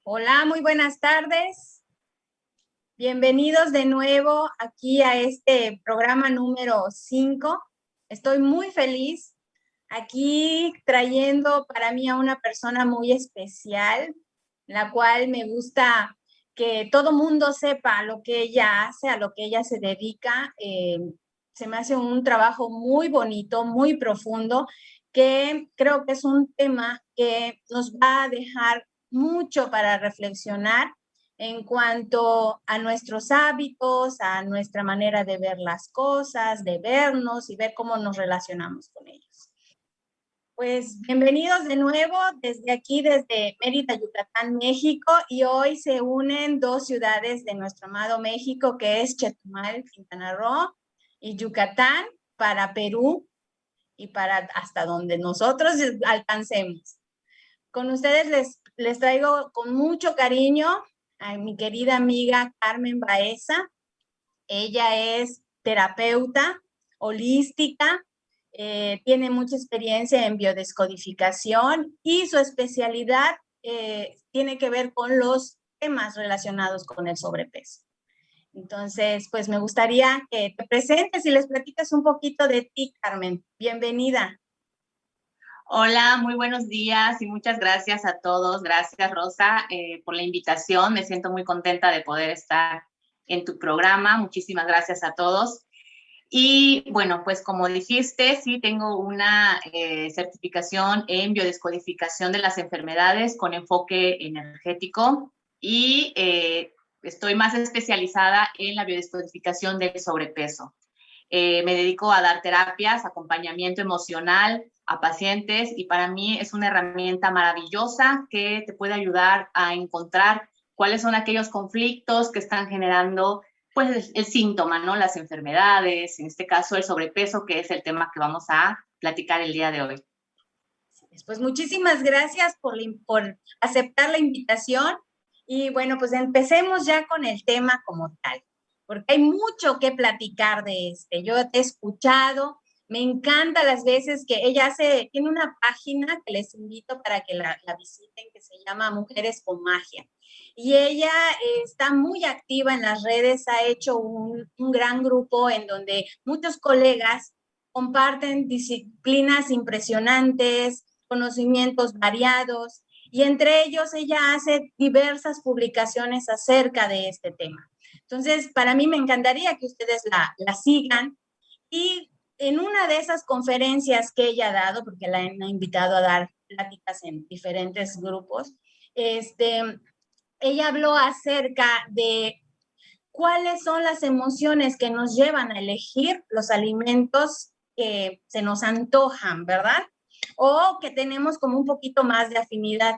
Hola, muy buenas tardes. Bienvenidos de nuevo aquí a este programa número 5. Estoy muy feliz aquí trayendo para mí a una persona muy especial, la cual me gusta que todo mundo sepa lo que ella hace, a lo que ella se dedica. Se me hace un trabajo muy bonito, muy profundo, que creo que es un tema que nos va a dejar mucho para reflexionar en cuanto a nuestros hábitos, a nuestra manera de ver las cosas, de vernos y ver cómo nos relacionamos con ellos. Pues bienvenidos de nuevo desde aquí, desde Mérida, Yucatán, México, y hoy se unen dos ciudades de nuestro amado México, que es Chetumal, Quintana Roo, y Yucatán para Perú y para hasta donde nosotros alcancemos. Con ustedes les traigo con mucho cariño a mi querida amiga Carmen Baeza. Ella es terapeuta holística, tiene mucha experiencia en biodescodificación y su especialidad tiene que ver con los temas relacionados con el sobrepeso. Entonces, pues me gustaría que te presentes y les platiques un poquito de ti, Carmen. Bienvenida. Hola, muy buenos días y muchas gracias a todos. Gracias, Rosa, por la invitación. Me siento muy contenta de poder estar en tu programa. Muchísimas gracias a todos. Y bueno, pues como dijiste, sí tengo una certificación en biodescodificación de las enfermedades con enfoque energético y estoy más especializada en la biodescodificación del sobrepeso. Me dedico a dar terapias, acompañamiento emocional a pacientes y para mí es una herramienta maravillosa que te puede ayudar a encontrar cuáles son aquellos conflictos que están generando pues el síntoma, ¿no? Las enfermedades, en este caso el sobrepeso, que es el tema que vamos a platicar el día de hoy. Pues muchísimas gracias por aceptar la invitación y bueno, pues empecemos ya con el tema como tal, porque hay mucho que platicar de este. Yo te he escuchado, me encanta las veces que ella tiene una página que les invito para que la visiten, que se llama Mujeres con Magia. Y ella está muy activa en las redes, ha hecho un gran grupo en donde muchos colegas comparten disciplinas impresionantes, conocimientos variados, y entre ellos ella hace diversas publicaciones acerca de este tema. Entonces, para mí me encantaría que ustedes la sigan y en una de esas conferencias que ella ha dado, porque la han invitado a dar pláticas en diferentes grupos, ella habló acerca de cuáles son las emociones que nos llevan a elegir los alimentos que se nos antojan, ¿verdad? O que tenemos como un poquito más de afinidad.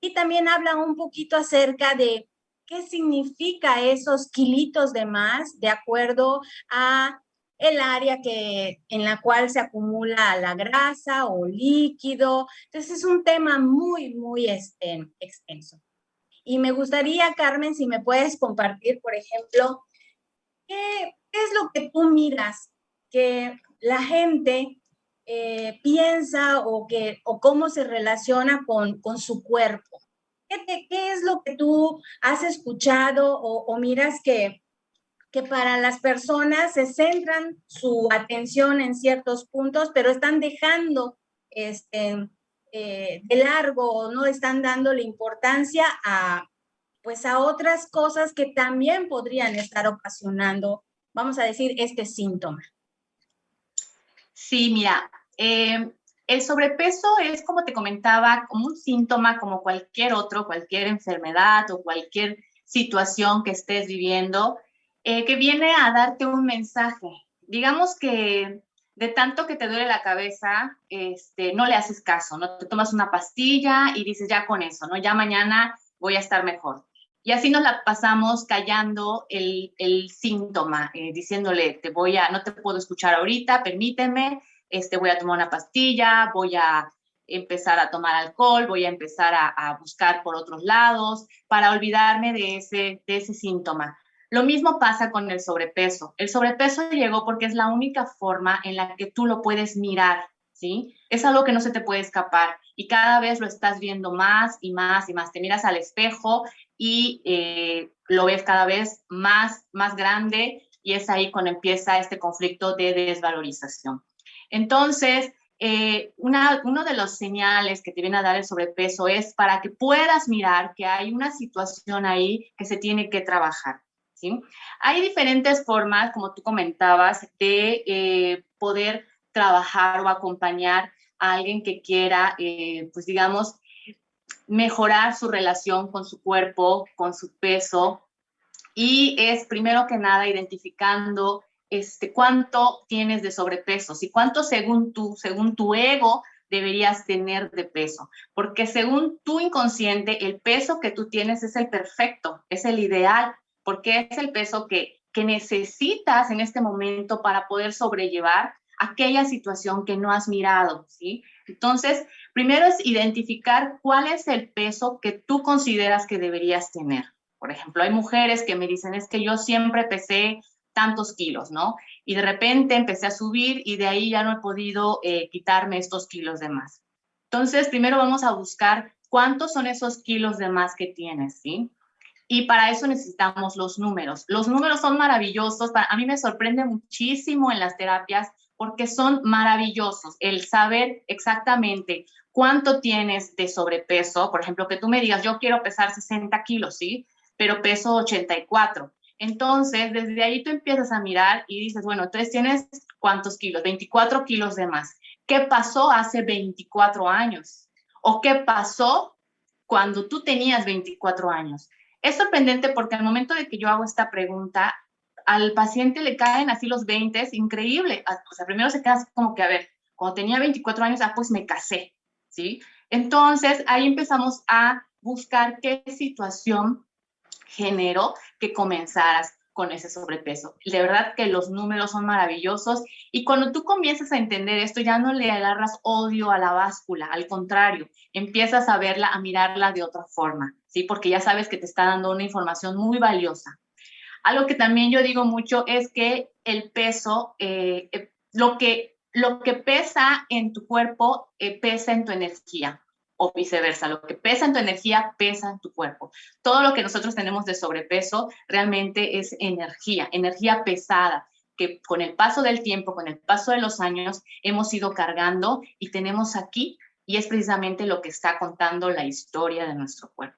Y también habla un poquito acerca de qué significa esos kilitos de más de acuerdo a el área en la cual se acumula la grasa o líquido. Entonces es un tema muy, muy extenso. Y me gustaría, Carmen, si me puedes compartir, por ejemplo, ¿qué es lo que tú miras que la gente piensa o cómo se relaciona con su cuerpo? ¿Qué es lo que tú has escuchado o miras que para las personas se centran su atención en ciertos puntos, pero están dejando de largo o no están dándole importancia pues a otras cosas que también podrían estar ocasionando, vamos a decir, este síntoma? Sí, mira, el sobrepeso es, como te comentaba, como un síntoma como cualquier otro, cualquier enfermedad o cualquier situación que estés viviendo, que viene a darte un mensaje. Digamos que de tanto que te duele la cabeza, no le haces caso, ¿no? Te tomas una pastilla y dices, ya con eso, ¿no? Ya mañana voy a estar mejor. Y así nos la pasamos callando el síntoma, diciéndole, no te puedo escuchar ahorita, permíteme, voy a tomar una pastilla, voy a empezar a tomar alcohol, voy a empezar a buscar por otros lados para olvidarme de ese síntoma. Lo mismo pasa con el sobrepeso. El sobrepeso llegó porque es la única forma en la que tú lo puedes mirar ¿sí? Es algo que no se te puede escapar y cada vez lo estás viendo más y más y más. Te miras al espejo y lo ves cada vez más grande y es ahí cuando empieza este conflicto de desvalorización. Entonces, uno de los señales que te viene a dar el sobrepeso es para que puedas mirar que hay una situación ahí que se tiene que trabajar, ¿sí? Hay diferentes formas, como tú comentabas, de poder trabajar o acompañar a alguien que quiera, pues digamos, mejorar su relación con su cuerpo, con su peso, y es primero que nada identificando cuánto tienes de sobrepeso y cuánto según tu ego deberías tener de peso, porque según tu inconsciente el peso que tú tienes es el perfecto, es el ideal, porque es el peso que necesitas en este momento para poder sobrellevar aquella situación que no has mirado, ¿sí? Entonces, primero es identificar cuál es el peso que tú consideras que deberías tener. Por ejemplo, hay mujeres que me dicen, es que yo siempre pesé tantos kilos, ¿no? Y de repente empecé a subir y de ahí ya no he podido quitarme estos kilos de más. Entonces, primero vamos a buscar cuántos son esos kilos de más que tienes, ¿sí? Y para eso necesitamos los números. Los números son maravillosos. A mí me sorprende muchísimo en las terapias porque son maravillosos. El saber exactamente cuánto tienes de sobrepeso, por ejemplo, que tú me digas, yo quiero pesar 60 kilos, ¿sí? Pero peso 84. Entonces, desde ahí tú empiezas a mirar y dices, bueno, entonces tienes ¿cuántos kilos? 24 kilos de más. ¿Qué pasó hace 24 años? ¿O qué pasó cuando tú tenías 24 años? Es sorprendente porque al momento de que yo hago esta pregunta, al paciente le caen así los 20, es increíble. O sea, primero se queda así como que, a ver, cuando tenía 24 años, pues me casé, ¿sí? Entonces, ahí empezamos a buscar qué situación generó que comenzaras con ese sobrepeso. De verdad que los números son maravillosos y cuando tú comienzas a entender esto ya no le agarras odio a la báscula, al contrario, empiezas a verla, a mirarla de otra forma, ¿sí? Porque ya sabes que te está dando una información muy valiosa. Algo que también yo digo mucho es que el peso, lo que pesa en tu cuerpo, pesa en tu energía o viceversa. Lo que pesa en tu energía, pesa en tu cuerpo. Todo lo que nosotros tenemos de sobrepeso realmente es energía, energía pesada, que con el paso del tiempo, con el paso de los años, hemos ido cargando y tenemos aquí, y es precisamente lo que está contando la historia de nuestro cuerpo.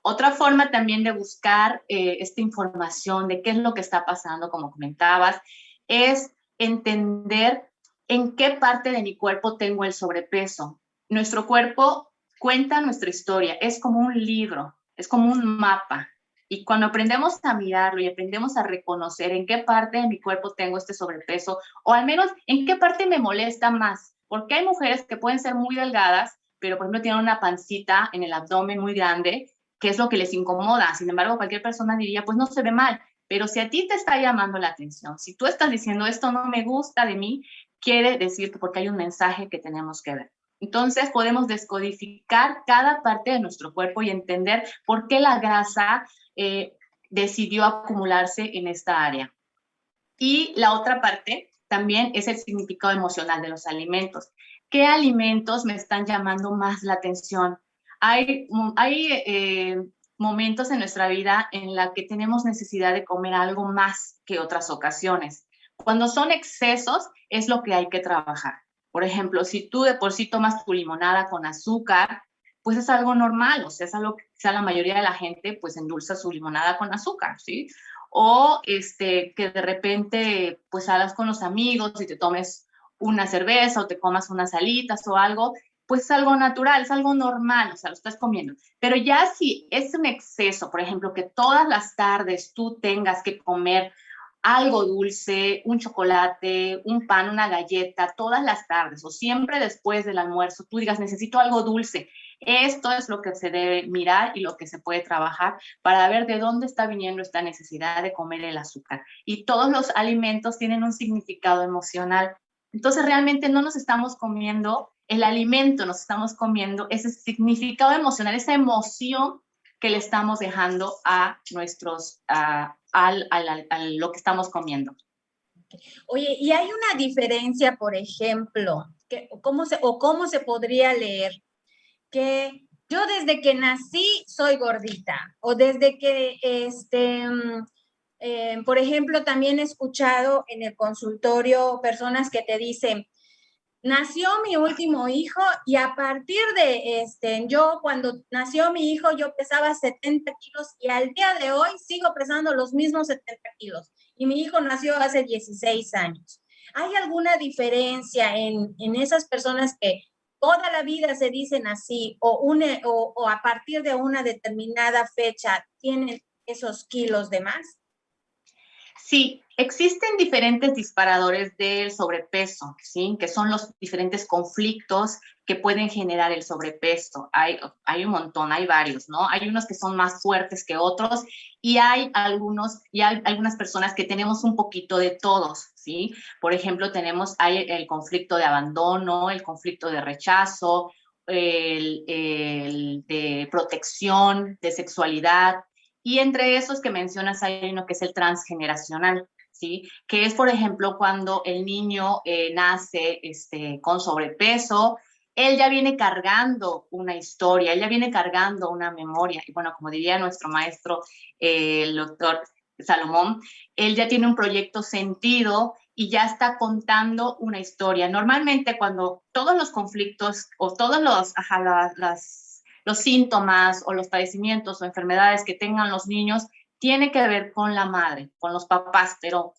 Otra forma también de buscar esta información de qué es lo que está pasando, como comentabas, es entender en qué parte de mi cuerpo tengo el sobrepeso. Nuestro cuerpo cuenta nuestra historia, es como un libro, es como un mapa. Y cuando aprendemos a mirarlo y aprendemos a reconocer en qué parte de mi cuerpo tengo este sobrepeso, o al menos en qué parte me molesta más, porque hay mujeres que pueden ser muy delgadas, pero por ejemplo tienen una pancita en el abdomen muy grande, qué es lo que les incomoda. Sin embargo, cualquier persona diría, pues no se ve mal, pero si a ti te está llamando la atención, si tú estás diciendo esto no me gusta de mí, quiere decir que porque hay un mensaje que tenemos que ver. Entonces podemos descodificar cada parte de nuestro cuerpo y entender por qué la grasa decidió acumularse en esta área. Y la otra parte también es el significado emocional de los alimentos. ¿Qué alimentos me están llamando más la atención? Hay momentos en nuestra vida en la que tenemos necesidad de comer algo más que otras ocasiones. Cuando son excesos es lo que hay que trabajar. Por ejemplo, si tú de por sí tomas tu limonada con azúcar, pues es algo normal, o sea, es algo que quizá la mayoría de la gente pues endulza su limonada con azúcar, ¿sí? O que de repente pues salgas con los amigos y te tomes una cerveza o te comas unas alitas o algo, pues es algo natural, es algo normal, o sea, lo estás comiendo. Pero ya si es un exceso, por ejemplo, que todas las tardes tú tengas que comer algo dulce, un chocolate, un pan, una galleta, todas las tardes o siempre después del almuerzo, tú digas, necesito algo dulce. Esto es lo que se debe mirar y lo que se puede trabajar para ver de dónde está viniendo esta necesidad de comer el azúcar. Y todos los alimentos tienen un significado emocional. Entonces realmente no nos estamos comiendo el alimento, nos estamos comiendo ese significado emocional, esa emoción que le estamos dejando a nuestros, a lo que estamos comiendo. Oye, y hay una diferencia, por ejemplo, cómo se podría leer que yo desde que nací soy gordita, o desde que, por ejemplo, también he escuchado en el consultorio personas que te dicen, nació mi último hijo y a partir de yo cuando nació mi hijo yo pesaba 70 kilos y al día de hoy sigo pesando los mismos 70 kilos y mi hijo nació hace 16 años. ¿Hay alguna diferencia en esas personas que toda la vida se dicen así o a partir de una determinada fecha tienen esos kilos de más? Sí, existen diferentes disparadores del sobrepeso, ¿sí? Que son los diferentes conflictos que pueden generar el sobrepeso. Hay un montón, hay varios, ¿no? Hay unos que son más fuertes que otros y hay algunas personas que tenemos un poquito de todos, ¿sí? Por ejemplo, hay el conflicto de abandono, el conflicto de rechazo, el de protección, de sexualidad. Y entre esos que mencionas hay uno que es el transgeneracional, ¿sí? Que es, por ejemplo, cuando el niño nace con sobrepeso, él ya viene cargando una historia, él ya viene cargando una memoria. Y bueno, como diría nuestro maestro, el doctor Salomón, él ya tiene un proyecto sentido y ya está contando una historia. Normalmente cuando todos los conflictos o todos los síntomas o los padecimientos o enfermedades que tengan los niños tiene que ver con la madre, con los papás, pero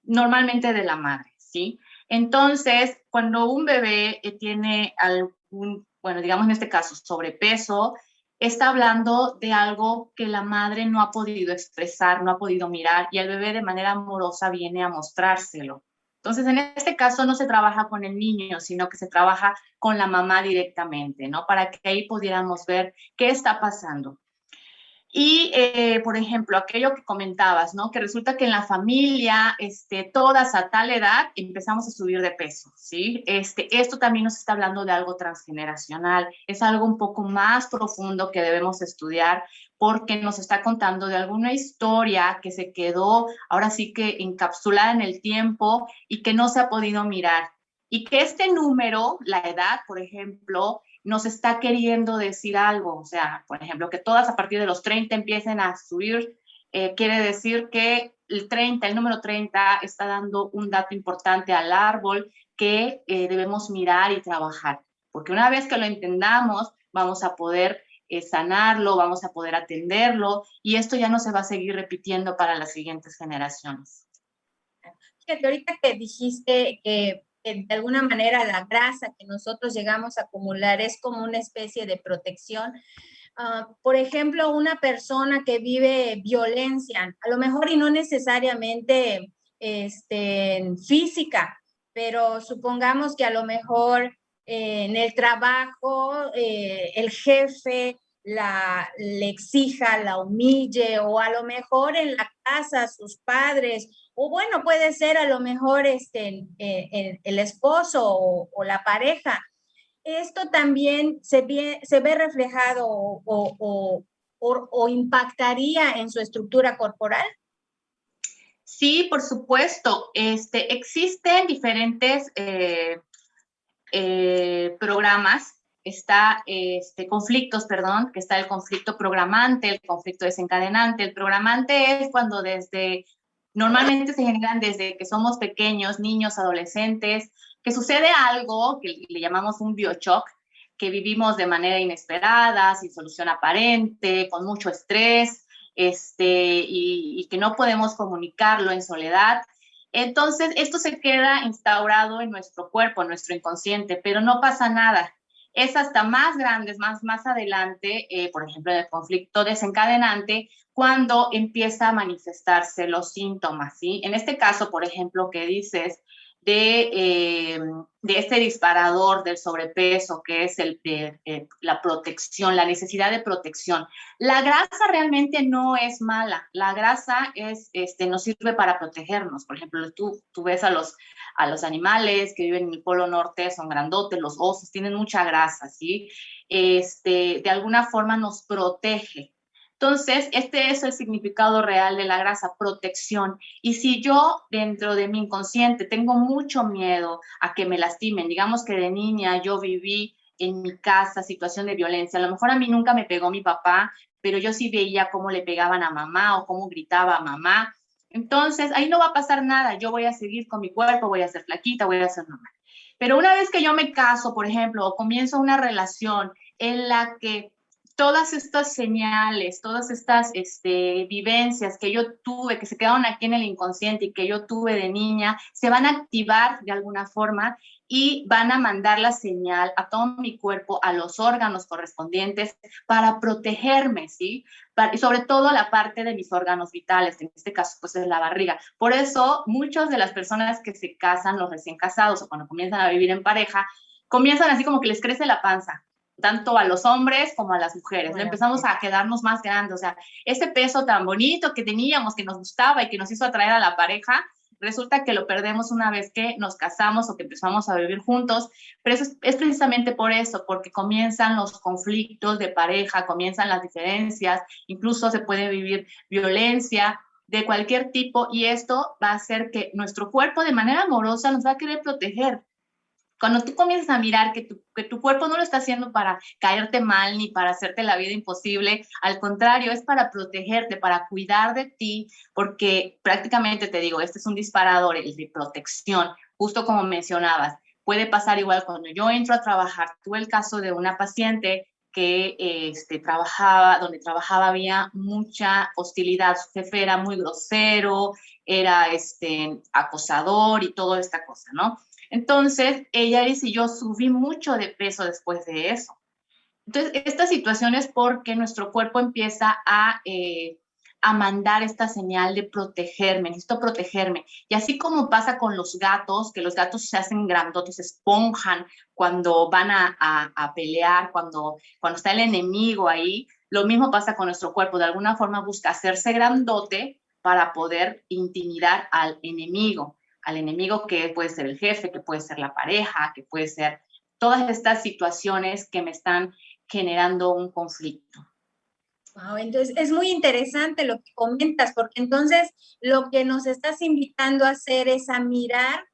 normalmente de la madre, ¿sí? Entonces, cuando un bebé tiene algún, bueno, digamos en este caso, sobrepeso, está hablando de algo que la madre no ha podido expresar, no ha podido mirar, y el bebé de manera amorosa viene a mostrárselo. Entonces, en este caso no se trabaja con el niño, sino que se trabaja con la mamá directamente, ¿no? Para que ahí pudiéramos ver qué está pasando. Y, por ejemplo, aquello que comentabas, ¿no? Que resulta que en la familia, todas a tal edad empezamos a subir de peso, ¿sí? Esto también nos está hablando de algo transgeneracional, es algo un poco más profundo que debemos estudiar porque nos está contando de alguna historia que se quedó ahora sí que encapsulada en el tiempo y que no se ha podido mirar. Y que este número, la edad, por ejemplo, nos está queriendo decir algo. O sea, por ejemplo, que todas a partir de los 30 empiecen a subir, quiere decir que el número 30 está dando un dato importante al árbol que debemos mirar y trabajar. Porque una vez que lo entendamos, vamos a poder sanarlo, vamos a poder atenderlo y esto ya no se va a seguir repitiendo para las siguientes generaciones. Fíjate, ahorita que dijiste que de alguna manera la grasa que nosotros llegamos a acumular es como una especie de protección. Por ejemplo, una persona que vive violencia, a lo mejor y no necesariamente física, pero supongamos que a lo mejor en el trabajo el jefe le exija, la humille, o a lo mejor en la casa sus padres, o bueno, puede ser a lo mejor el esposo o la pareja. Esto también se ve reflejado o impactaría en su estructura corporal. Sí, por supuesto. Existen diferentes programas. Está conflictos, perdón, que está el conflicto programante, el conflicto desencadenante. El programante es cuando normalmente se generan desde que somos pequeños, niños, adolescentes, que sucede algo que le llamamos un bioshock, que vivimos de manera inesperada, sin solución aparente, con mucho estrés, y que no podemos comunicarlo en soledad. Entonces, esto se queda instaurado en nuestro cuerpo, en nuestro inconsciente, pero no pasa nada. Es hasta más grandes, más adelante, por ejemplo, en el conflicto desencadenante, cuando empieza a manifestarse los síntomas, ¿sí? En este caso, por ejemplo, que dices de este disparador del sobrepeso, que es la protección, la necesidad de protección. La grasa realmente no es mala. La grasa nos sirve para protegernos. Por ejemplo, tú ves a los animales que viven en el Polo Norte, son grandotes, los osos tienen mucha grasa, ¿sí? De alguna forma nos protege. Entonces, este es el significado real de la grasa, protección. Y si yo dentro de mi inconsciente tengo mucho miedo a que me lastimen, digamos que de niña yo viví en mi casa situación de violencia, a lo mejor a mí nunca me pegó mi papá, pero yo sí veía cómo le pegaban a mamá o cómo gritaba a mamá. Entonces, ahí no va a pasar nada, yo voy a seguir con mi cuerpo, voy a ser flaquita, voy a ser normal. Pero una vez que yo me caso, por ejemplo, o comienzo una relación en la que todas estas señales, todas estas vivencias que yo tuve, que se quedaron aquí en el inconsciente y que yo tuve de niña, se van a activar de alguna forma y van a mandar la señal a todo mi cuerpo, a los órganos correspondientes para protegerme, ¿sí? Y sobre todo la parte de mis órganos vitales, en este caso pues es la barriga. Por eso muchas de las personas que se casan, los recién casados o cuando comienzan a vivir en pareja, comienzan así como que les crece la panza, tanto a los hombres como a las mujeres. Bueno, empezamos a quedarnos más grandes, o sea, ese peso tan bonito que teníamos, que nos gustaba y que nos hizo atraer a la pareja, resulta que lo perdemos una vez que nos casamos o que empezamos a vivir juntos, pero eso es precisamente por eso, porque comienzan los conflictos de pareja, comienzan las diferencias, incluso se puede vivir violencia de cualquier tipo y esto va a hacer que nuestro cuerpo de manera amorosa nos va a querer proteger. Cuando tú comienzas a mirar que tu cuerpo no lo está haciendo para caerte mal ni para hacerte la vida imposible, al contrario, es para protegerte, para cuidar de ti, porque prácticamente te digo, este es un disparador, el de protección, justo como mencionabas. Puede pasar igual cuando yo entro a trabajar. Tuve el caso de una paciente que donde trabajaba había mucha hostilidad, su jefe era muy grosero, era acosador y toda esta cosa, ¿no? Entonces, ella dice, yo subí mucho de peso después de eso. Entonces, esta situación es porque nuestro cuerpo empieza a mandar esta señal de protegerme, necesito protegerme. Y así como pasa con los gatos, que los gatos se hacen grandotes, se esponjan cuando van a pelear, cuando está el enemigo ahí, lo mismo pasa con nuestro cuerpo. De alguna forma busca hacerse grandote para poder intimidar al enemigo que puede ser el jefe, que puede ser la pareja, que puede ser todas estas situaciones que me están generando un conflicto. Wow, entonces es muy interesante lo que comentas, porque entonces lo que nos estás invitando a hacer es a mirar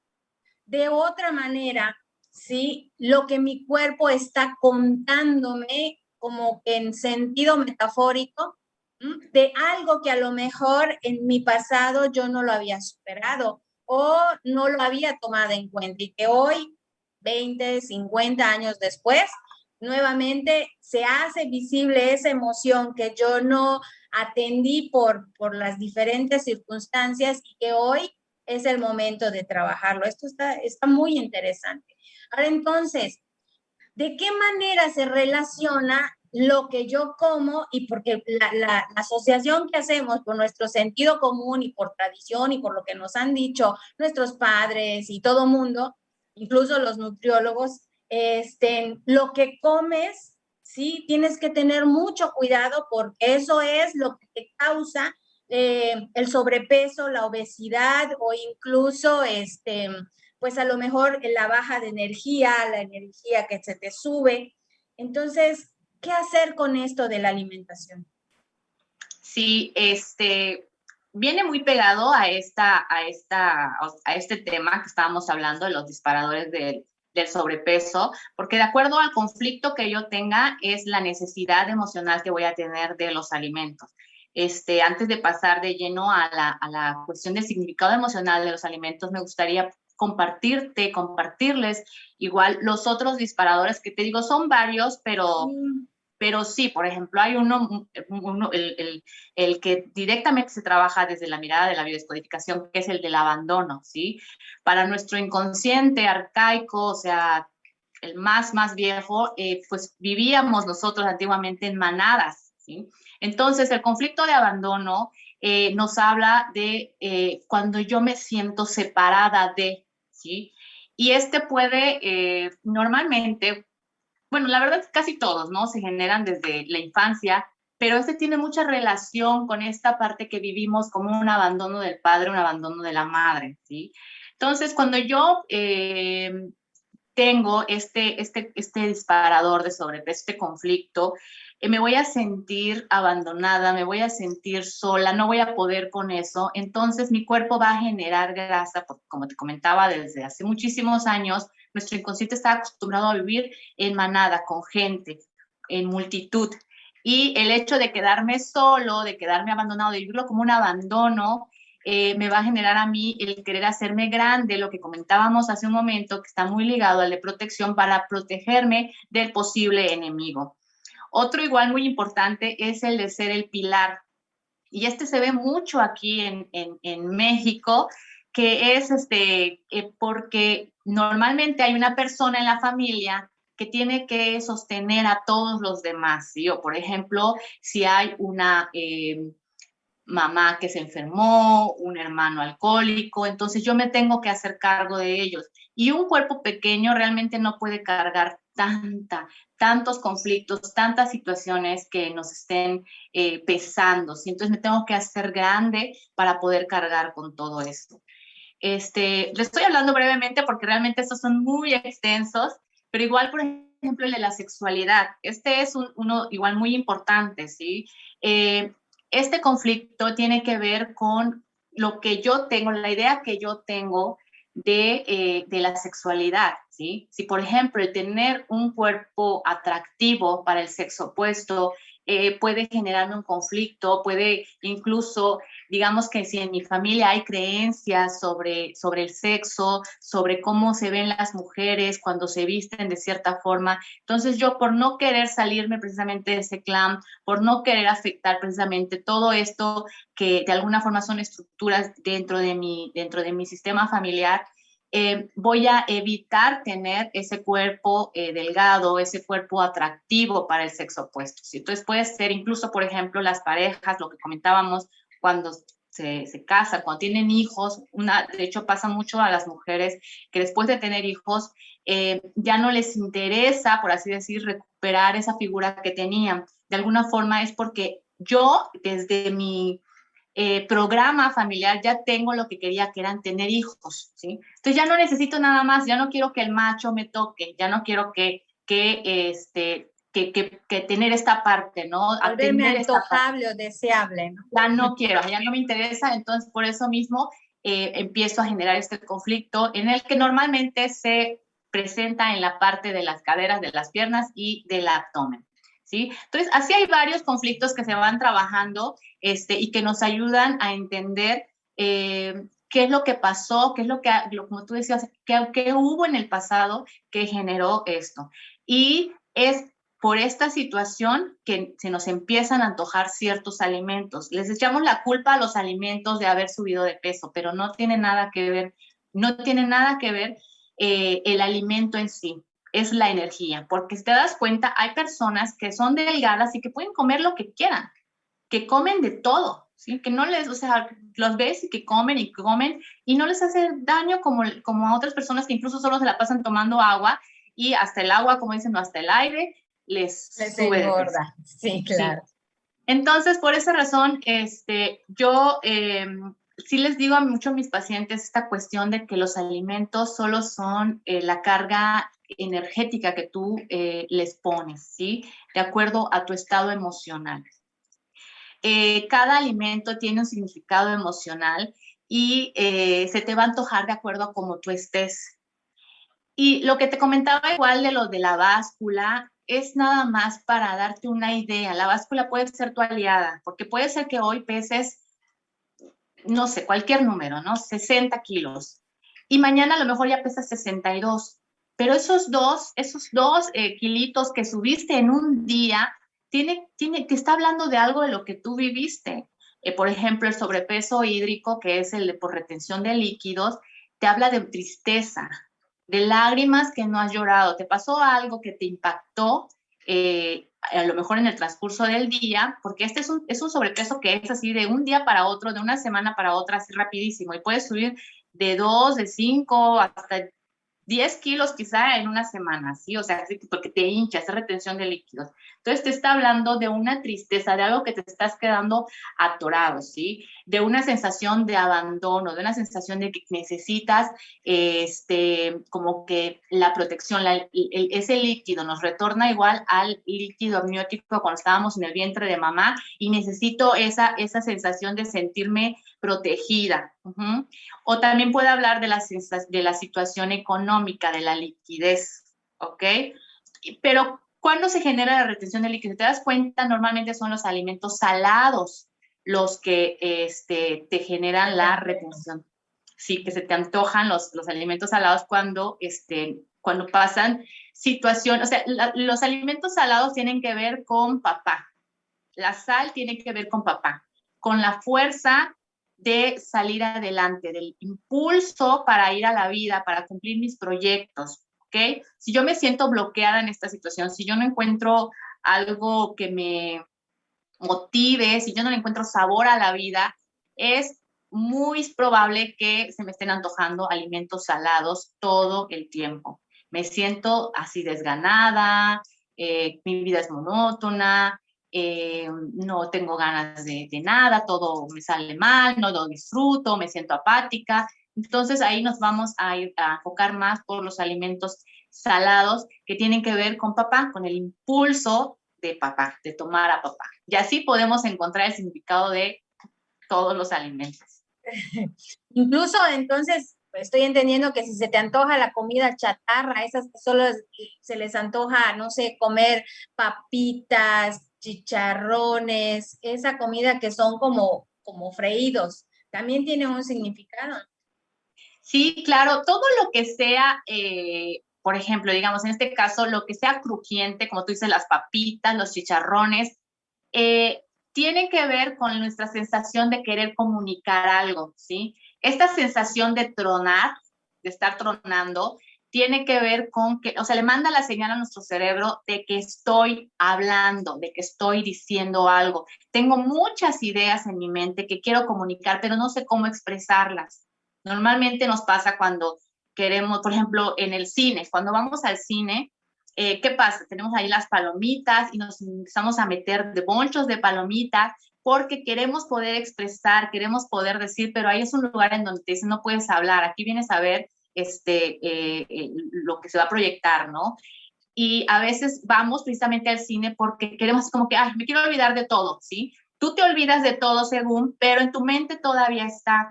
de otra manera, ¿sí? Lo que mi cuerpo está contándome como que en sentido metafórico, de algo que a lo mejor en mi pasado yo no lo había superado o no lo había tomado en cuenta y que hoy, 20, 50 años después, nuevamente se hace visible esa emoción que yo no atendí por las diferentes circunstancias y que hoy es el momento de trabajarlo. Esto está muy interesante. Ahora entonces, ¿de qué manera se relaciona lo que yo como? Y porque la asociación que hacemos por nuestro sentido común y por tradición y por lo que nos han dicho nuestros padres y todo mundo, incluso los nutriólogos, lo que comes, sí, tienes que tener mucho cuidado porque eso es lo que te causa el sobrepeso, la obesidad o incluso pues a lo mejor la baja de energía, la energía que se te sube. Entonces, ¿qué hacer con esto de la alimentación? Sí, viene muy pegado a este tema que estábamos hablando de los disparadores del sobrepeso, porque de acuerdo al conflicto que yo tenga es la necesidad emocional que voy a tener de los alimentos. Antes de pasar de lleno a la cuestión del significado emocional de los alimentos, me gustaría compartirles igual los otros disparadores que te digo, son varios, pero sí, por ejemplo, hay el que directamente se trabaja desde la mirada de la biodescodificación, que es el del abandono, ¿sí? Para nuestro inconsciente arcaico, o sea, el más viejo, pues vivíamos nosotros antiguamente en manadas, ¿sí? Entonces, el conflicto de abandono nos habla de cuando yo me siento separada de, ¿sí? Y puede, normalmente, bueno, la verdad es que casi todos, ¿no? Se generan desde la infancia, pero tiene mucha relación con esta parte que vivimos como un abandono del padre, un abandono de la madre, ¿sí? Entonces, cuando yo tengo este disparador de sobrepeso, este conflicto, me voy a sentir abandonada, me voy a sentir sola, no voy a poder con eso. Entonces mi cuerpo va a generar grasa, porque como te comentaba, desde hace muchísimos años, nuestro inconsciente está acostumbrado a vivir en manada, con gente, en multitud. Y el hecho de quedarme solo, de quedarme abandonado, de vivirlo como un abandono, me va a generar a mí el querer hacerme grande, lo que comentábamos hace un momento, que está muy ligado al de protección, para protegerme del posible enemigo. Otro igual muy importante es el de ser el pilar. Y este se ve mucho aquí en México, que es porque normalmente hay una persona en la familia que tiene que sostener a todos los demás, ¿sí? O, por ejemplo, si hay una mamá que se enfermó, un hermano alcohólico, entonces yo me tengo que hacer cargo de ellos. Y un cuerpo pequeño realmente no puede cargar tantos conflictos, tantas situaciones que nos estén pesando, ¿sí? Entonces me tengo que hacer grande para poder cargar con todo esto. Le estoy hablando brevemente porque realmente estos son muy extensos, pero igual, por ejemplo, el de la sexualidad. Este es uno igual muy importante, ¿sí? Este conflicto tiene que ver con lo que yo tengo, la idea que yo tengo de la sexualidad, ¿sí? Si, por ejemplo, el tener un cuerpo atractivo para el sexo opuesto puede generarme un conflicto, puede incluso, digamos que si en mi familia hay creencias sobre el sexo, sobre cómo se ven las mujeres cuando se visten de cierta forma, entonces yo, por no querer salirme precisamente de ese clan, por no querer afectar precisamente todo esto que de alguna forma son estructuras dentro de mi sistema familiar, voy a evitar tener ese cuerpo delgado, ese cuerpo atractivo para el sexo opuesto. ¿Sí? Entonces puede ser incluso, por ejemplo, las parejas, lo que comentábamos, cuando se casan, cuando tienen hijos, de hecho pasa mucho a las mujeres que después de tener hijos ya no les interesa, por así decir, recuperar esa figura que tenían. De alguna forma es porque yo, desde mi programa familiar, ya tengo lo que quería, que eran tener hijos, ¿sí? Entonces ya no necesito nada más, ya no quiero que el macho me toque, ya no quiero que tener esta parte, ¿no? Volverme Atender esta parte. antojable o deseable, ¿no? Ya no quiero, ya no me interesa, entonces por eso mismo empiezo a generar este conflicto en el que normalmente se presenta en la parte de las caderas, de las piernas y del abdomen. ¿Sí? Entonces, así hay varios conflictos que se van trabajando y que nos ayudan a entender qué es lo que pasó, qué es lo que, como tú decías, qué hubo en el pasado que generó esto. Y es por esta situación que se nos empiezan a antojar ciertos alimentos. Les echamos la culpa a los alimentos de haber subido de peso, pero no tiene nada que ver, el alimento en sí. Es la energía, porque si te das cuenta, hay personas que son delgadas y que pueden comer lo que quieran, que comen de todo, ¿sí? Que no les, o sea, los ves y que comen y no les hace daño como a otras personas que incluso solo se la pasan tomando agua y hasta el agua, como dicen, no, hasta el aire les sube de peso. Engorda, sí, claro. Sí. Entonces, por esa razón, yo sí les digo a muchos de mis pacientes esta cuestión de que los alimentos solo son la carga energética que tú les pones, ¿sí? De acuerdo a tu estado emocional. Cada alimento tiene un significado emocional y se te va a antojar de acuerdo a cómo tú estés. Y lo que te comentaba igual de lo de la báscula es nada más para darte una idea. La báscula puede ser tu aliada, porque puede ser que hoy peses, no sé, cualquier número, ¿no? 60 kilos. Y mañana a lo mejor ya pesas 62. Pero esos dos kilitos que subiste en un día, te está hablando de algo de lo que tú viviste. Por ejemplo, el sobrepeso hídrico, que es el de por retención de líquidos, te habla de tristeza, de lágrimas que no has llorado. Te pasó algo que te impactó, a lo mejor en el transcurso del día, porque este es un sobrepeso que es así de un día para otro, de una semana para otra, así rapidísimo, y puedes subir de 2, de 5, hasta 10 kilos quizá en una semana, ¿sí? O sea, porque te hincha, esa retención de líquidos. Entonces te está hablando de una tristeza, de algo que te estás quedando atorado, ¿sí? De una sensación de abandono, de una sensación de que necesitas como que la protección, ese líquido nos retorna igual al líquido amniótico cuando estábamos en el vientre de mamá, y necesito esa sensación de sentirme protegida. O también puede hablar de la situación económica, de la liquidez, ¿ok? Pero ¿cuándo se genera la retención de líquido? ¿Te das cuenta? Normalmente son los alimentos salados los que te generan la retención. Sí, que se te antojan los alimentos salados cuando pasan situaciones, o sea, los alimentos salados tienen que ver con papá. La sal tiene que ver con papá, con la fuerza de salir adelante, del impulso para ir a la vida, para cumplir mis proyectos, ¿ok? Si yo me siento bloqueada en esta situación, si yo no encuentro algo que me motive, si yo no le encuentro sabor a la vida, es muy probable que se me estén antojando alimentos salados todo el tiempo. Me siento así desganada, mi vida es monótona, no tengo ganas de nada, todo me sale mal, no lo disfruto, me siento apática. Entonces ahí nos vamos a ir a enfocar más por los alimentos salados que tienen que ver con papá, con el impulso de papá, de tomar a papá. Y así podemos encontrar el significado de todos los alimentos. Incluso entonces estoy entendiendo que si se te antoja la comida chatarra, esas que solo se les antoja, no sé, comer papitas, chicharrones, esa comida que son como freídos, también tiene un significado. Sí, claro, todo lo que sea, por ejemplo, digamos, en este caso, lo que sea crujiente, como tú dices, las papitas, los chicharrones, eh, tiene que ver con nuestra sensación de querer comunicar algo, ¿sí? Esta sensación de tronar, de estar tronando, tiene que ver con que, o sea, le manda la señal a nuestro cerebro de que estoy hablando, de que estoy diciendo algo. Tengo muchas ideas en mi mente que quiero comunicar, pero no sé cómo expresarlas. Normalmente nos pasa cuando queremos, por ejemplo, en el cine, cuando vamos al cine, ¿qué pasa? Tenemos ahí las palomitas y nos empezamos a meter de bonchos de palomitas porque queremos poder expresar, queremos poder decir, pero ahí es un lugar en donde te dicen no puedes hablar, aquí vienes a ver lo que se va a proyectar, ¿no? Y a veces vamos precisamente al cine porque queremos como que, ay, me quiero olvidar de todo, ¿sí? Tú te olvidas de todo según, pero en tu mente todavía está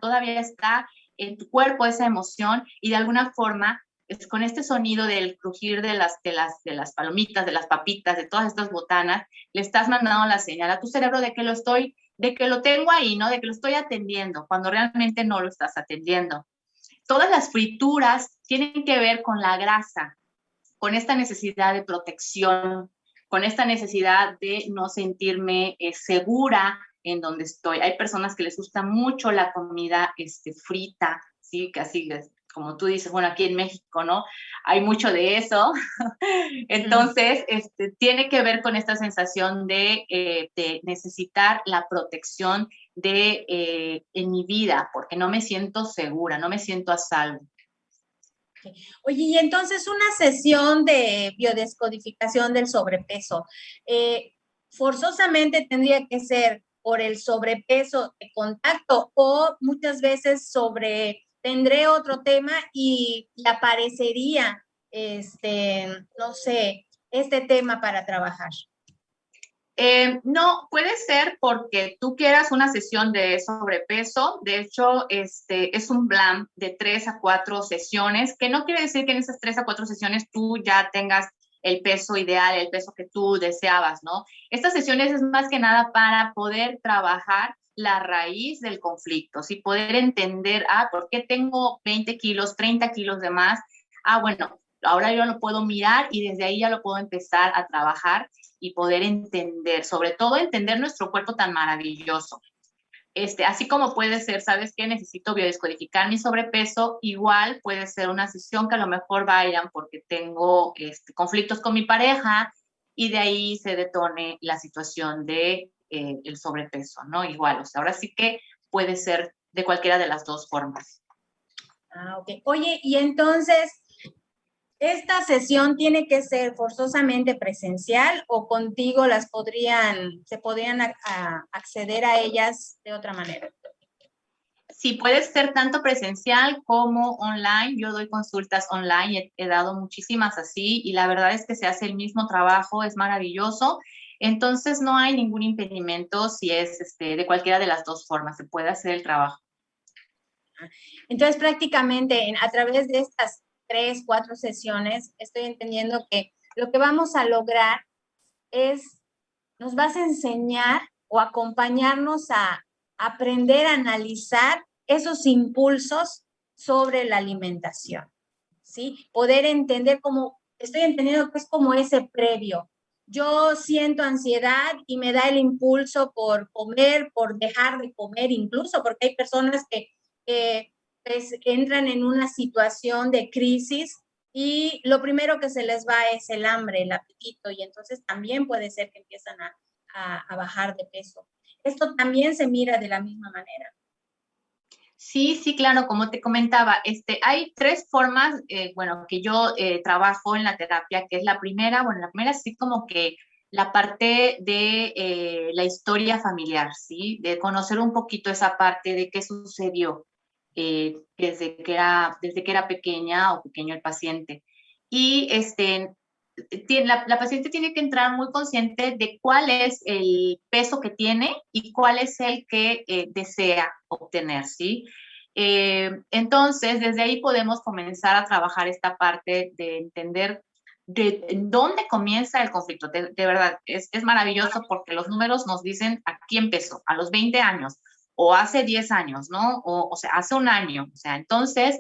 en tu cuerpo esa emoción y de alguna forma es con este sonido del crujir de las palomitas, de las papitas, de todas estas botanas, le estás mandando la señal a tu cerebro de que lo tengo ahí, ¿no? De que lo estoy atendiendo, cuando realmente no lo estás atendiendo. Todas las frituras tienen que ver con la grasa, con esta necesidad de protección, con esta necesidad de no sentirme segura en donde estoy. Hay personas que les gusta mucho la comida frita, ¿sí? Que así, como tú dices, bueno, aquí en México, ¿no? Hay mucho de eso. Entonces, tiene que ver con esta sensación de necesitar la protección en mi vida, porque no me siento segura, no me siento a salvo. Oye, y entonces una sesión de biodescodificación del sobrepeso, forzosamente tendría que ser por el sobrepeso de contacto o muchas veces tendré otro tema y aparecería, no sé, este tema para trabajar. No, puede ser porque tú quieras una sesión de sobrepeso. De hecho, es un plan de 3 a 4 sesiones, que no quiere decir que en esas 3 a 4 sesiones tú ya tengas el peso ideal, el peso que tú deseabas, ¿no? Estas sesiones es más que nada para poder trabajar la raíz del conflicto, ¿sí? Poder entender, ¿por qué tengo 20 kilos, 30 kilos de más? Bueno, ahora yo lo puedo mirar y desde ahí ya lo puedo empezar a trabajar y poder entender, sobre todo entender nuestro cuerpo tan maravilloso. Así como puede ser, ¿sabes qué? Necesito biodescodificar mi sobrepeso, igual puede ser una sesión que a lo mejor vayan porque tengo conflictos con mi pareja y de ahí se detone la situación de el sobrepeso, ¿no? Igual, o sea, ahora sí que puede ser de cualquiera de las dos formas. Ok. Oye, y entonces, ¿Esta sesión tiene que ser forzosamente presencial o contigo se podrían acceder a ellas de otra manera? Sí, puede ser tanto presencial como online. Yo doy consultas online, he dado muchísimas así y la verdad es que se hace el mismo trabajo, es maravilloso. Entonces no hay ningún impedimento si es de cualquiera de las dos formas, se puede hacer el trabajo. Entonces prácticamente a través de estas 3, 4 sesiones estoy entendiendo que lo que vamos a lograr es, nos vas a enseñar o acompañarnos a aprender a analizar esos impulsos sobre la alimentación, ¿sí? Poder entender cómo, estoy entendiendo que es como ese previo. Yo siento ansiedad y me da el impulso por comer, por dejar de comer incluso, porque hay personas que pues, entran en una situación de crisis y lo primero que se les va es el hambre, el apetito, y entonces también puede ser que empiezan a bajar de peso. Esto también se mira de la misma manera. Sí, sí, claro, como te comentaba, hay 3 formas, bueno, que yo trabajo en la terapia, que es la primera, bueno, la primera es así como que la parte de la historia familiar, ¿sí? De conocer un poquito esa parte de qué sucedió desde que era pequeña o pequeño el paciente. Y la paciente tiene que entrar muy consciente de cuál es el peso que tiene y cuál es el que desea obtener, ¿sí? Entonces, desde ahí podemos comenzar a trabajar esta parte de entender de dónde comienza el conflicto. De verdad, es maravilloso porque los números nos dicen aquí empezó, a los 20 años o hace 10 años, ¿no? O sea, hace un año. O sea, entonces,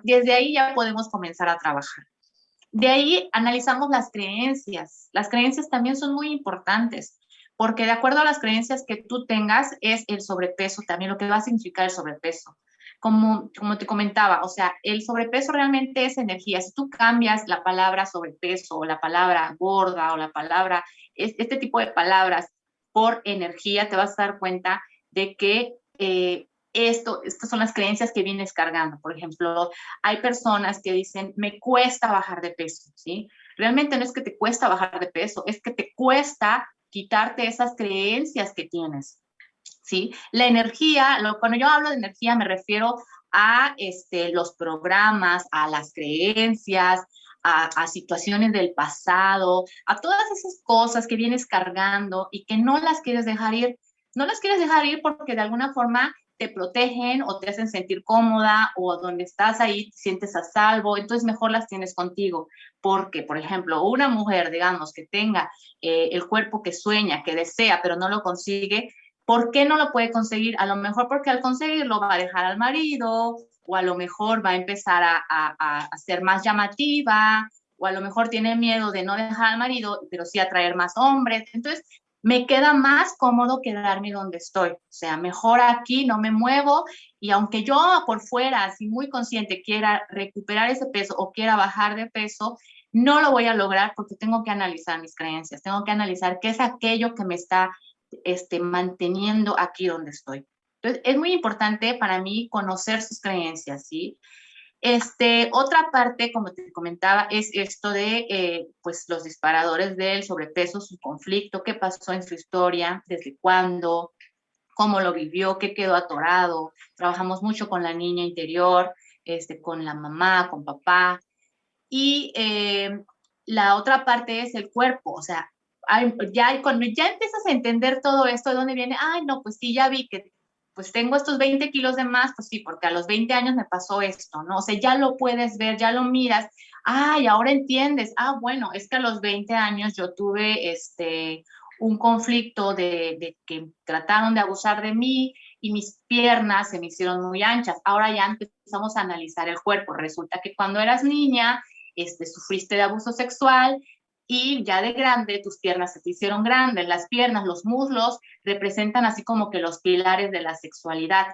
desde ahí ya podemos comenzar a trabajar. De ahí analizamos las creencias. Las creencias también son muy importantes, porque de acuerdo a las creencias que tú tengas, es el sobrepeso también lo que va a significar el sobrepeso. Como te comentaba, o sea, el sobrepeso realmente es energía. Si tú cambias la palabra sobrepeso o la palabra gorda o la palabra, este tipo de palabras por energía, te vas a dar cuenta de que estas son las creencias que vienes cargando. Por ejemplo, hay personas que dicen, me cuesta bajar de peso, ¿sí? Realmente no es que te cuesta bajar de peso, es que te cuesta quitarte esas creencias que tienes, ¿sí? La energía, cuando yo hablo de energía me refiero a los programas, a las creencias, a situaciones del pasado, a todas esas cosas que vienes cargando y que no las quieres dejar ir. No las quieres dejar ir porque de alguna forma te protegen o te hacen sentir cómoda o donde estás ahí te sientes a salvo, entonces mejor las tienes contigo. Porque, por ejemplo, una mujer, digamos, que tenga el cuerpo que sueña, que desea, pero no lo consigue, ¿por qué no lo puede conseguir? A lo mejor porque al conseguirlo va a dejar al marido, o a lo mejor va a empezar a ser más llamativa, o a lo mejor tiene miedo de no dejar al marido, pero sí atraer más hombres. Entonces, me queda más cómodo quedarme donde estoy. O sea, mejor aquí no me muevo y aunque yo por fuera, así muy consciente, quiera recuperar ese peso o quiera bajar de peso, no lo voy a lograr porque tengo que analizar mis creencias, tengo que analizar qué es aquello que me está manteniendo aquí donde estoy. Entonces, es muy importante para mí conocer sus creencias, ¿sí? Otra parte, como te comentaba, es esto de pues los disparadores del sobrepeso, su conflicto, qué pasó en su historia, desde cuándo, cómo lo vivió, qué quedó atorado. Trabajamos mucho con la niña interior, con la mamá, con papá. Y la otra parte es el cuerpo, o sea, cuando ya empiezas a entender todo esto, ¿de dónde viene? Ay, no, pues sí, ya vi que pues tengo estos 20 kilos de más, pues sí, porque a los 20 años me pasó esto, ¿no? O sea, ya lo puedes ver, ya lo miras, ay, ahora entiendes, bueno, es que a los 20 años yo tuve un conflicto de que trataron de abusar de mí y mis piernas se me hicieron muy anchas. Ahora ya empezamos a analizar el cuerpo. Resulta que cuando eras niña, sufriste de abuso sexual y ya de grande tus piernas se te hicieron grandes. Las piernas, los muslos representan así como que los pilares de la sexualidad.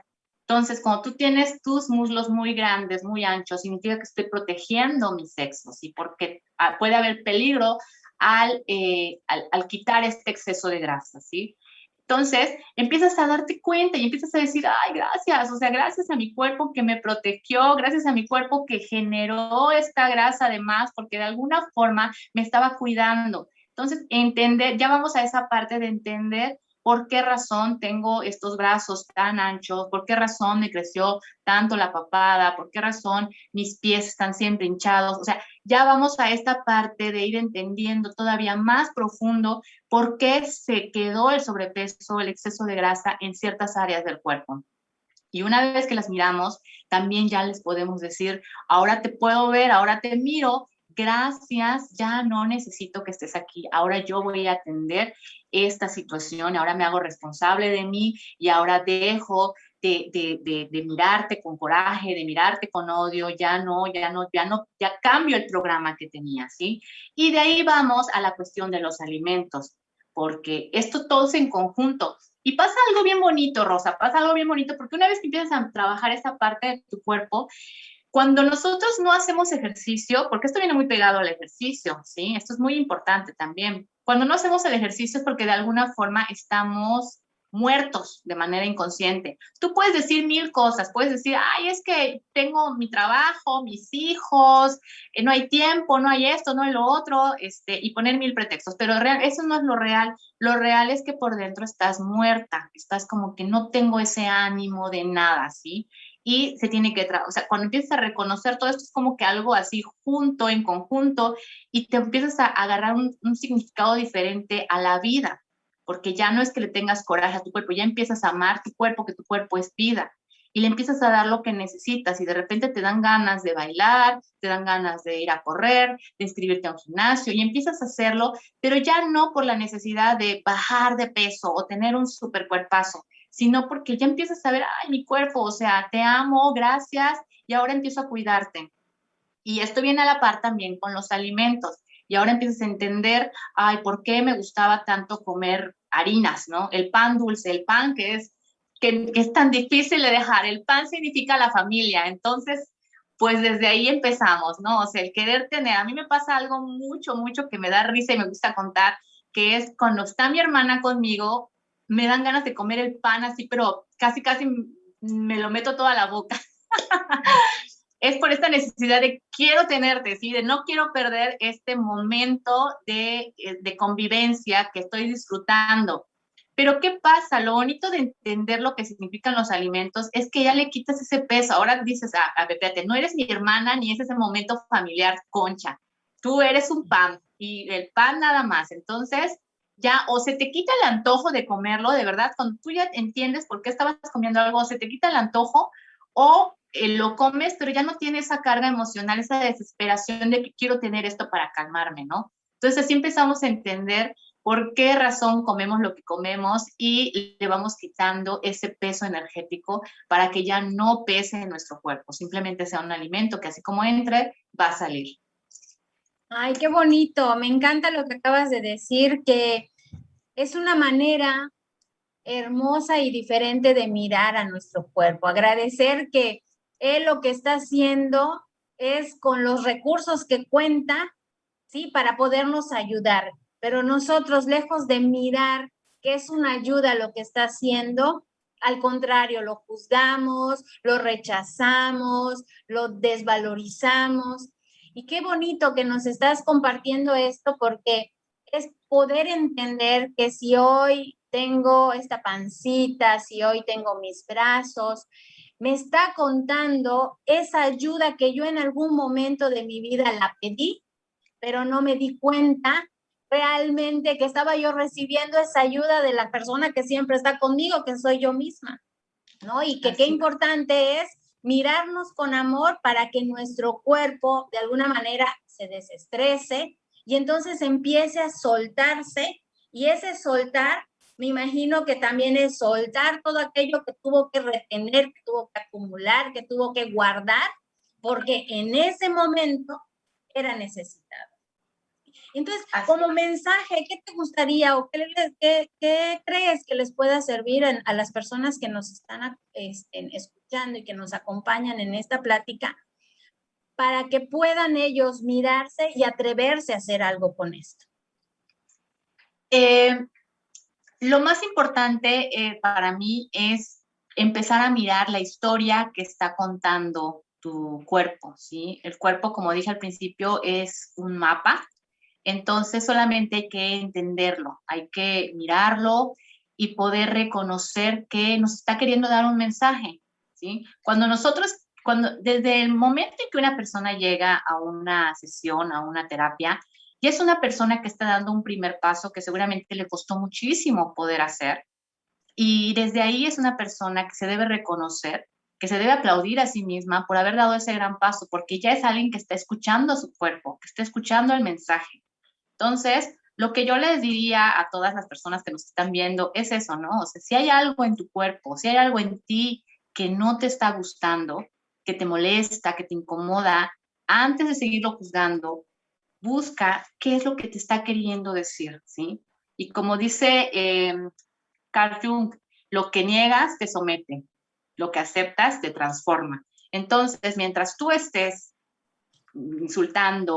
Entonces, cuando tú tienes tus muslos muy grandes, muy anchos, significa que estoy protegiendo mi sexo, ¿sí? Porque puede haber peligro al quitar este exceso de grasa, ¿sí? Entonces, empiezas a darte cuenta y empiezas a decir, ay, gracias, o sea, gracias a mi cuerpo que me protegió, gracias a mi cuerpo que generó esta grasa de más, porque de alguna forma me estaba cuidando. Entonces, entender, ya vamos a esa parte de entender por qué razón tengo estos brazos tan anchos, por qué razón me creció tanto la papada, por qué razón mis pies están siempre hinchados. O sea, ya vamos a esta parte de ir entendiendo todavía más profundo por qué se quedó el sobrepeso, el exceso de grasa en ciertas áreas del cuerpo. Y una vez que las miramos, también ya les podemos decir, ahora te puedo ver, ahora te miro, gracias, ya no necesito que estés aquí, ahora yo voy a atender esta situación, ahora me hago responsable de mí y ahora dejo de mirarte con coraje, de mirarte con odio, ya cambio el programa que tenía, ¿sí? Y de ahí vamos a la cuestión de los alimentos, porque esto todo es en conjunto. Y pasa algo bien bonito, Rosa, pasa algo bien bonito, porque una vez que empiezas a trabajar esta parte de tu cuerpo, cuando nosotros no hacemos ejercicio, porque esto viene muy pegado al ejercicio, ¿sí? Esto es muy importante también. Cuando no hacemos el ejercicio es porque de alguna forma estamos muertos de manera inconsciente. Tú puedes decir mil cosas, puedes decir, ay, es que tengo mi trabajo, mis hijos, no hay tiempo, no hay esto, no hay lo otro, y poner mil pretextos, pero eso no es lo real es que por dentro estás muerta, estás como que no tengo ese ánimo de nada, ¿sí? Y se tiene que, o sea, cuando empiezas a reconocer todo esto es como que algo así junto, en conjunto, y te empiezas a agarrar un significado diferente a la vida, porque ya no es que le tengas coraje a tu cuerpo, ya empiezas a amar tu cuerpo, que tu cuerpo es vida, y le empiezas a dar lo que necesitas, y de repente te dan ganas de bailar, te dan ganas de ir a correr, de inscribirte a un gimnasio, y empiezas a hacerlo, pero ya no por la necesidad de bajar de peso o tener un super cuerpazo, sino porque ya empiezas a ver, ay, mi cuerpo, o sea, te amo, gracias, y ahora empiezo a cuidarte. Y esto viene a la par también con los alimentos. Y ahora empiezas a entender, ay, ¿por qué me gustaba tanto comer harinas, ¿no? El pan dulce, el pan que es tan difícil de dejar. El pan significa la familia. Entonces, pues desde ahí empezamos, ¿no? O sea, el querer tener. A mí me pasa algo mucho, mucho que me da risa y me gusta contar, que es cuando está mi hermana conmigo, me dan ganas de comer el pan así, pero casi, casi me lo meto toda la boca. Es por esta necesidad de quiero tenerte, ¿sí? De no quiero perder este momento de convivencia que estoy disfrutando. Pero ¿qué pasa? Lo bonito de entender lo que significan los alimentos es que ya le quitas ese peso. Ahora dices, espérate, no eres mi hermana ni es ese momento familiar, concha. Tú eres un pan y el pan nada más. Entonces, ya o se te quita el antojo de comerlo, de verdad, cuando tú ya entiendes por qué estabas comiendo algo, se te quita el antojo o lo comes, pero ya no tiene esa carga emocional, esa desesperación de que quiero tener esto para calmarme, ¿no? Entonces así empezamos a entender por qué razón comemos lo que comemos y le vamos quitando ese peso energético para que ya no pese en nuestro cuerpo, simplemente sea un alimento que así como entre, va a salir. Ay, qué bonito. Me encanta lo que acabas de decir, que es una manera hermosa y diferente de mirar a nuestro cuerpo. Agradecer que él lo que está haciendo es con los recursos que cuenta, ¿sí? Para podernos ayudar. Pero nosotros, lejos de mirar que es una ayuda lo que está haciendo, al contrario, lo juzgamos, lo rechazamos, lo desvalorizamos. Y qué bonito que nos estás compartiendo esto porque es poder entender que si hoy tengo esta pancita, si hoy tengo mis brazos, me está contando esa ayuda que yo en algún momento de mi vida la pedí, pero no me di cuenta realmente que estaba yo recibiendo esa ayuda de la persona que siempre está conmigo, que soy yo misma, ¿no? Y que qué importante es mirarnos con amor para que nuestro cuerpo de alguna manera se desestrese y entonces empiece a soltarse, y ese soltar, me imagino que también es soltar todo aquello que tuvo que retener, que tuvo que acumular, que tuvo que guardar, porque en ese momento era necesitado. Entonces, como mensaje, ¿qué te gustaría o qué crees que les pueda servir a las personas que nos están escuchando y que nos acompañan en esta plática para que puedan ellos mirarse y atreverse a hacer algo con esto? Lo más importante para mí es empezar a mirar la historia que está contando tu cuerpo, ¿sí? El cuerpo, como dije al principio, es un mapa, entonces solamente hay que entenderlo, hay que mirarlo y poder reconocer que nos está queriendo dar un mensaje, ¿sí? Desde el momento en que una persona llega a una sesión, a una terapia, y es una persona que está dando un primer paso que seguramente le costó muchísimo poder hacer. Y desde ahí es una persona que se debe reconocer, que se debe aplaudir a sí misma por haber dado ese gran paso, porque ya es alguien que está escuchando a su cuerpo, que está escuchando el mensaje. Entonces, lo que yo les diría a todas las personas que nos están viendo es eso, ¿no? O sea, si hay algo en tu cuerpo, si hay algo en ti que no te está gustando, que te molesta, que te incomoda, antes de seguirlo juzgando, busca qué es lo que te está queriendo decir, ¿sí? Y como dice Carl Jung, lo que niegas te somete, lo que aceptas te transforma. Entonces, mientras tú estés insultando,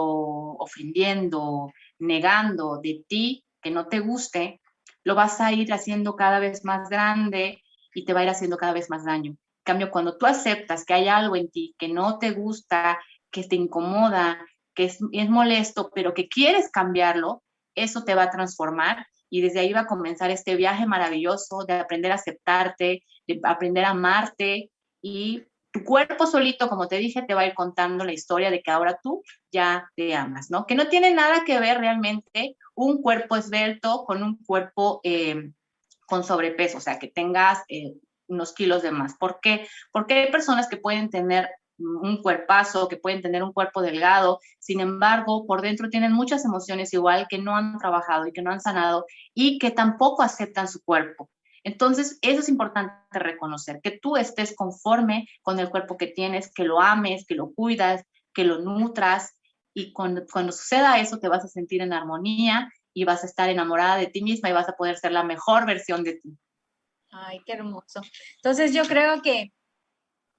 ofendiendo, negando de ti que no te guste, lo vas a ir haciendo cada vez más grande y te va a ir haciendo cada vez más daño. En cambio, cuando tú aceptas que hay algo en ti que no te gusta, que te incomoda, que es molesto, pero que quieres cambiarlo, eso te va a transformar y desde ahí va a comenzar este viaje maravilloso de aprender a aceptarte, de aprender a amarte y tu cuerpo solito, como te dije, te va a ir contando la historia de que ahora tú ya te amas, ¿no? Que no tiene nada que ver realmente un cuerpo esbelto con un cuerpo con sobrepeso, o sea, que tengas unos kilos de más. ¿Por qué? Porque hay personas que pueden tener un cuerpazo, que pueden tener un cuerpo delgado, sin embargo, por dentro tienen muchas emociones igual que no han trabajado y que no han sanado y que tampoco aceptan su cuerpo. Entonces, eso es importante reconocer, que tú estés conforme con el cuerpo que tienes, que lo ames, que lo cuidas, que lo nutras y cuando suceda eso te vas a sentir en armonía y vas a estar enamorada de ti misma y vas a poder ser la mejor versión de ti. Ay, qué hermoso. Entonces yo creo que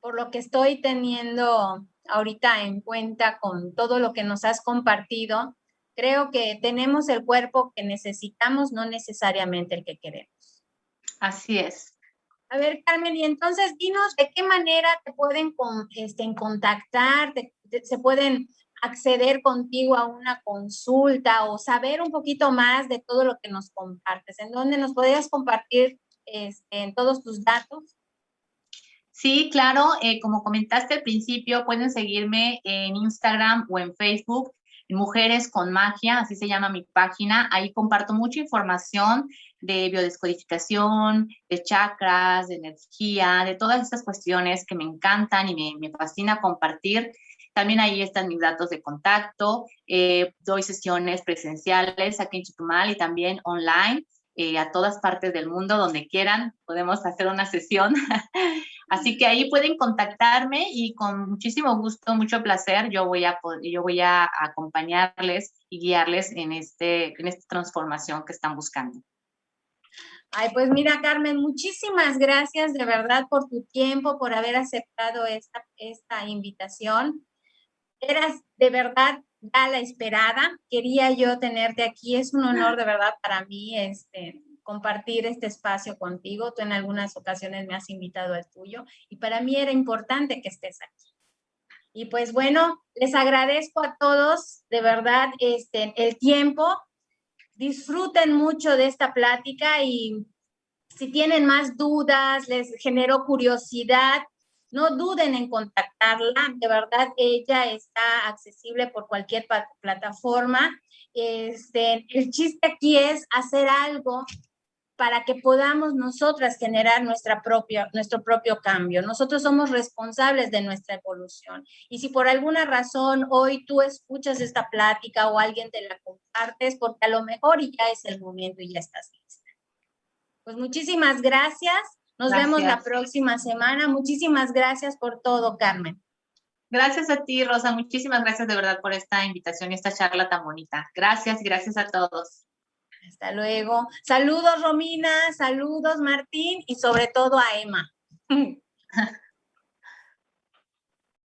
por lo que estoy teniendo ahorita en cuenta con todo lo que nos has compartido, creo que tenemos el cuerpo que necesitamos, no necesariamente el que queremos. Así es. A ver, Carmen, y entonces dinos de qué manera te pueden contactar, se pueden acceder contigo a una consulta o saber un poquito más de todo lo que nos compartes. ¿En dónde nos podrías compartir en todos tus datos? Sí, claro, como comentaste al principio, pueden seguirme en Instagram o en Facebook, Mujeres con Magia, así se llama mi página. Ahí comparto mucha información de biodescodificación, de chakras, de energía, de todas estas cuestiones que me encantan y me fascina compartir. También ahí están mis datos de contacto. Doy sesiones presenciales aquí en Chetumal y también online. A todas partes del mundo, donde quieran, podemos hacer una sesión. Así que ahí pueden contactarme y con muchísimo gusto, mucho placer, yo voy a acompañarles y guiarles en esta transformación que están buscando. Ay, pues mira, Carmen, muchísimas gracias de verdad por tu tiempo, por haber aceptado esta invitación. Eras de verdad ya la esperada. Quería yo tenerte aquí. Es un honor de verdad para mí compartir este espacio contigo. Tú en algunas ocasiones me has invitado al tuyo y para mí era importante que estés aquí. Y pues bueno, les agradezco a todos de verdad el tiempo. Disfruten mucho de esta plática y si tienen más dudas, les generó curiosidad, no duden en contactarla. De verdad, ella está accesible por cualquier plataforma. El chiste aquí es hacer algo para que podamos nosotras generar nuestro propio cambio. Nosotros somos responsables de nuestra evolución. Y si por alguna razón hoy tú escuchas esta plática o alguien te la compartes, porque a lo mejor ya es el momento y ya estás lista. Pues muchísimas gracias. Nos vemos la próxima semana. Muchísimas gracias por todo, Carmen. Gracias a ti, Rosa. Muchísimas gracias de verdad por esta invitación y esta charla tan bonita. Gracias, gracias a todos. Hasta luego. Saludos, Romina. Saludos, Martín. Y sobre todo a Emma.